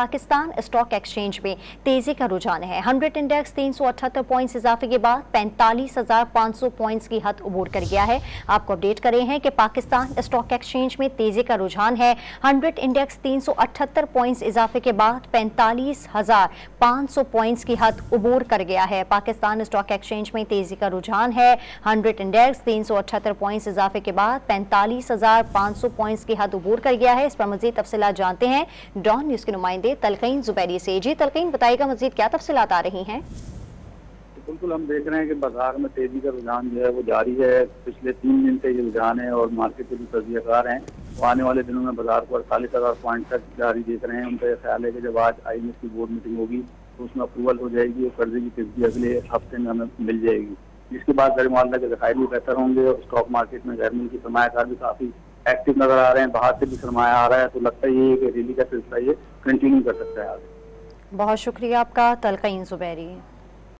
Pakistan stock exchange में तेजी का रुझान है। 100 इंडेक्स 378 पॉइंट्स इजाफे के बाद 45,500 पॉइंट्स की हद अबूर कर गया है। आपको अपडेट करें हैं कि पाकिस्तान स्टॉक एक्सचेंज में तेजी का रुझान है। 100 इंडेक्स 378 पॉइंट्स इजाफे के बाद 45,500 पॉइंट्स की हद अबूर कर गया है। पाकिस्तान स्टॉक एक्सचेंज में तेजी का रुझान है। 100 इंडेक्स 378 पॉइंट्स इजाफे के बाद 45,500 पॉइंट्स की हद अबूर कर गया है। इस पर मजीद तफसीलात जानते हैं डॉन न्यूज के नुमाइंदे तलकीन जुबैरी से। जी तलकीन, बताइएगा मजीद क्या तफसीलात आ रही हैं? बिल्कुल, हम देख रहे हैं कि बाजार में तेजी का रुझान जो है वो जारी है। पिछले 3 दिन से ये रुझान है और मार्केट के जो तजज़ियाकार हैं वो आने वाले दिनों में बाजार को 48,000 पॉइंट तक जारी देख रहे हैं। उनका यह ख्याल है कि जब आज IMF की बोर्ड मीटिंग होगी तो उसमें अप्रूवल हो जाएगी और कर्जे की किस्त भी अगले हफ्ते में हमें मिल जाएगी, जिसके बाद ज़र मामला के ज़खायर भी बेहतर होंगे और स्टॉक मार्केट में गैर मुल्की सरमायाकार भी काफ़ी एक्टिव नजर आ रहे हैं। बाहर से भी सरमाया आ रहा है, तो लगता ही है कि रैली का सिलसिला ये कंटिन्यू कर सकता है आगे। बहुत शुक्रिया आपका तलकीन जुबैरी।